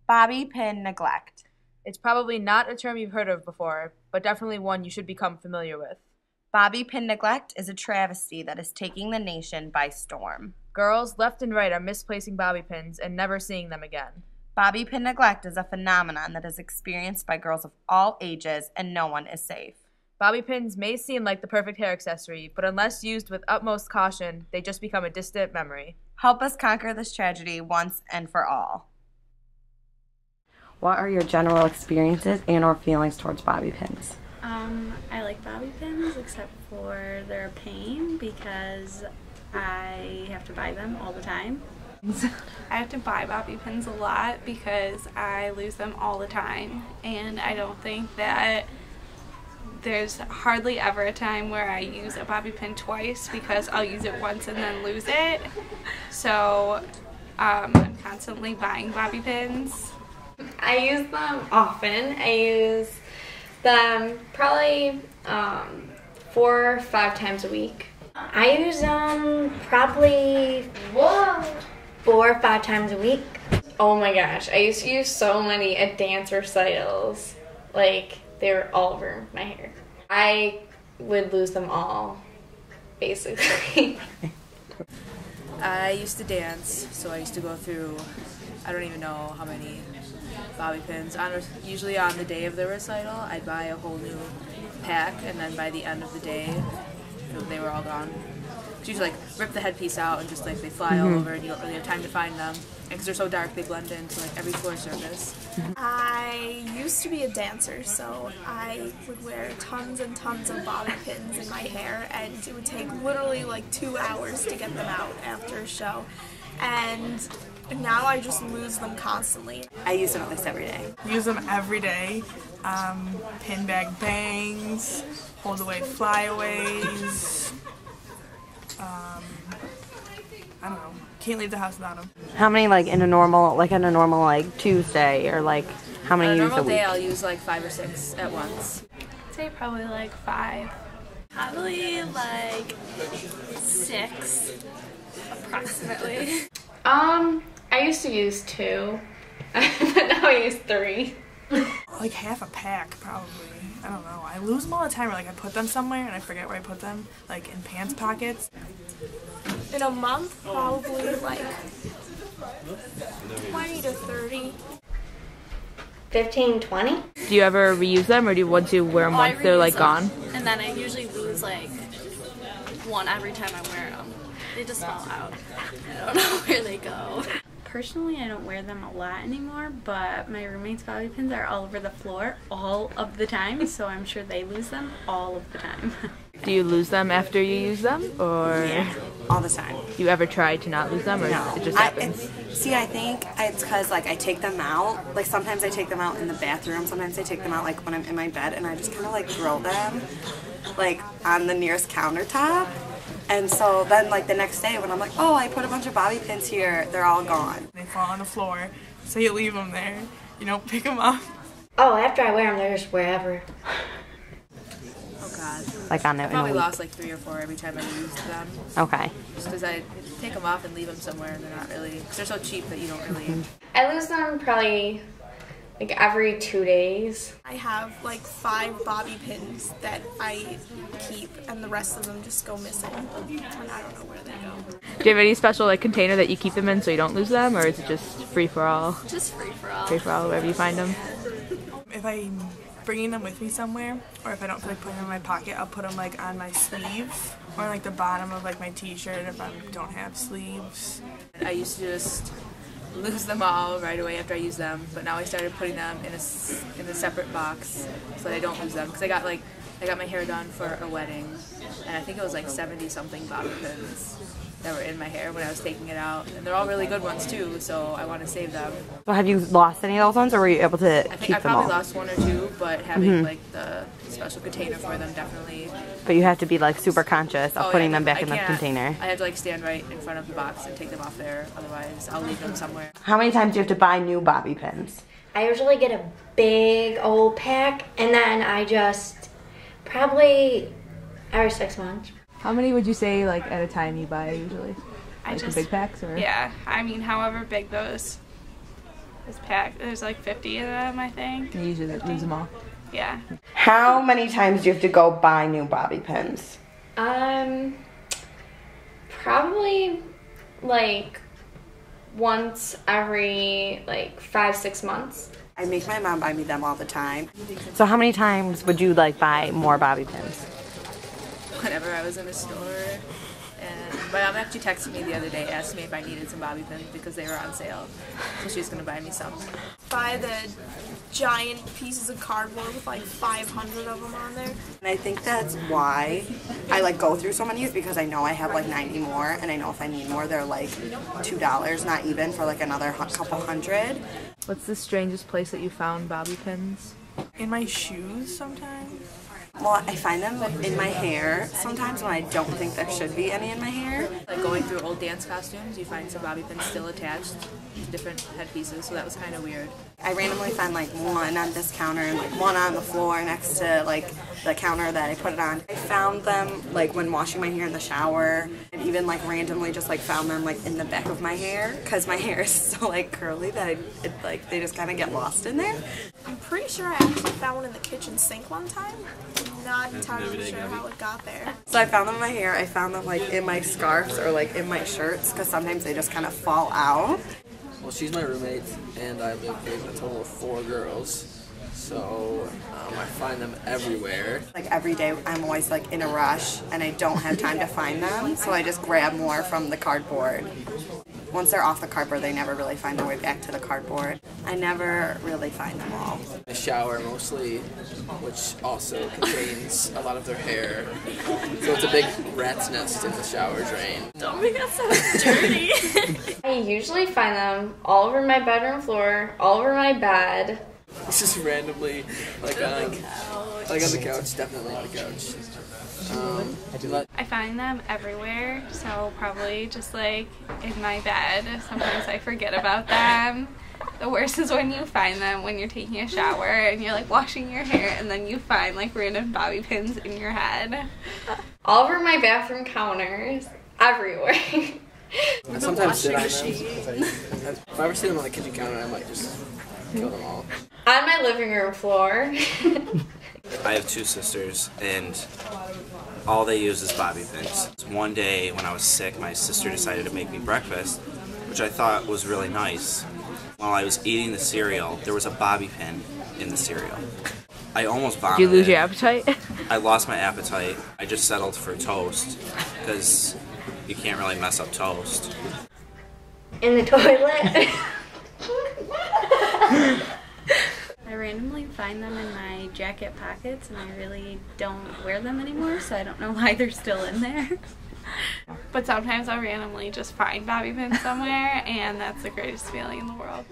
Bobby pin neglect. It's probably not a term you've heard of before, but definitely one you should become familiar with. Bobby pin neglect is a travesty that is taking the nation by storm. Girls left and right are misplacing bobby pins and never seeing them again. Bobby pin neglect is a phenomenon that is experienced by girls of all ages, and no one is safe. Bobby pins may seem like the perfect hair accessory, but unless used with utmost caution, they just become a distant memory. Help us conquer this tragedy once and for all. What are your general experiences and or feelings towards bobby pins? I like bobby pins except for their pain because I have to buy them all the time. I have to buy bobby pins a lot because I lose them all the time, and I don't think that there's hardly ever a time where I use a bobby pin twice because I'll use it once and then lose it. So I'm constantly buying bobby pins. I use them often. I use them probably 4 or 5 times a week. I use them probably 4 or 5 times a week. Oh my gosh, I used to use so many at dance recitals. Like, they were all over my hair. I would lose them all, basically. I used to dance, so I used to go through, I don't even know how many bobby pins. Usually on the day of the recital, I'd buy a whole new pack, and then by the end of the day, they were all gone. It's usually like rip the headpiece out and just like they fly all over, and you don't really have time to find them. And because they're so dark, they blend into like every floor surface. I used to be a dancer, so I would wear tons and tons of bobby pins in my hair, and it would take literally like 2 hours to get them out after a show. And now I just lose them constantly. I use them at least every day. Use them every day. Pin bag bangs, hold away flyaways. I don't know. Can't leave the house without them. How many like in a normal like Tuesday, or like how many On a use normal a week? day, I'll use like 5 or 6 at once. I'd say probably like 5. Probably like 6, approximately. I used to use 2, but now I use 3. Like half a pack, probably. I don't know. I lose them all the time. Or like I put them somewhere and I forget where I put them, like in pants pockets. In a month, probably like 20 to 30. 15, 20? Do you ever reuse them, or do you once you wear them once they're like gone? And then I usually lose like 1 every time I wear them. They just fall out. I don't know where they go. Personally, I don't wear them a lot anymore, but my roommate's bobby pins are all over the floor all of the time, so I'm sure they lose them all of the time. Do you lose them after you use them, or Yeah, all the time. do you ever try to not lose them, or No. it just happens? I think it's because like I take them out. Like sometimes I take them out in the bathroom. Sometimes I take them out like when I'm in my bed, and I just kind of like throw them like on the nearest countertop. And so then like the next day when I'm like, oh, I put a bunch of bobby pins here, they're all gone. They fall on the floor, so you leave them there. You don't pick them up. Oh, after I wear them, they're just wherever. Oh God. Like on I it in a probably week? lost like 3 or 4 every time I used them. Okay. Just because I take them off and leave them somewhere, and they're not really, because they're so cheap that you don't really. I lose them probably like every 2 days. I have like 5 bobby pins that I keep, and the rest of them just go missing. And I don't know where they go. Do you have any special like container that you keep them in so you don't lose them, or is it just free for all? Just free for all. Free for all, wherever you find them. If I'm bringing them with me somewhere, or if I don't feel like putting them in my pocket, I'll put them like on my sleeve or like the bottom of like my t-shirt if I don't have sleeves. I used to just lose them all right away after I use them, but now I started putting them in a separate box so that I don't lose them, because I got my hair done for a wedding, and I think it was like 70 something bobby pins that were in my hair when I was taking it out, and they're all really good ones too, so I want to save them. So have you lost any of those ones, or were you able to I think keep I them probably all? lost 1 or 2, but having like the special container for them definitely. But you have to be like super conscious of Oh, putting yeah, them back I in the can't- container. I have to like stand right in front of the box and take them off there, otherwise I'll leave them somewhere. How many times do you have to buy new bobby pins? I usually get a big old pack, and then I just probably every 6 months. How many would you say like at a time you buy usually? I Like just the big packs, or? Yeah, I mean however big those this pack. There's like 50 of them, I think. You usually lose them all. Yeah. How many times do you have to go buy new bobby pins? Probably like once every like 5-6 months. I make my mom buy me them all the time. So how many times would you like buy more bobby pins? Whenever I was in a store, and my mom actually texted me the other day, asked me if I needed some bobby pins because they were on sale, so she was going to buy me some. Buy the giant pieces of cardboard with like 500 of them on there. And I think that's why I like go through so many is because I know I have like 90 more, and I know if I need more they're like $2, not even, for like another couple hundred. What's the strangest place that you found bobby pins? In my shoes sometimes. Well, I find them in my hair sometimes when I don't think there should be any in my hair. Like going through old dance costumes, you find some bobby pins still attached to different headpieces, so that was kind of weird. I randomly find like one on this counter and like one on the floor next to like the counter that I put it on. I found them like when washing my hair in the shower, and even like randomly just like found them like in the back of my hair because my hair is so like curly that like they just kind of get lost in there. I'm pretty sure I actually found one in the kitchen sink one time. I'm not entirely sure how it got there. So I found them in my hair, I found them like in my scarves or like in my shirts because sometimes they just kind of fall out. Well, she's my roommate, and I live with a total of 4 girls, so I find them everywhere. Like every day I'm always like in a rush and I don't have time to find them, so I just grab more from the cardboard. Once they're off the cardboard, they never really find their way back to the cardboard. I never really find them all. The shower mostly, which also contains a lot of their hair. So it's a big rat's nest in the shower drain. Don't make us so dirty. I usually find them all over my bedroom floor, all over my bed. It's just randomly, like on the couch, definitely on the couch. I find them everywhere, so probably just like in my bed. Sometimes I forget about them. The worst is when you find them when you're taking a shower and you're like washing your hair and then you find like random bobby pins in your head. All over my bathroom counters, everywhere. I sometimes sit on them. If I ever see them on the kitchen counter, I might just kill them all. On my living room floor. I have 2 sisters, and all they use is bobby pins. One day when I was sick, my sister decided to make me breakfast, which I thought was really nice. While I was eating the cereal, there was a bobby pin in the cereal. I almost vomited. Did you lose your appetite? I lost my appetite. I just settled for toast, because you can't really mess up toast. In the toilet. I randomly find them in my jacket pockets and I really don't wear them anymore, so I don't know why they're still in there. But sometimes I'll randomly just find bobby pins somewhere, and that's the greatest feeling in the world.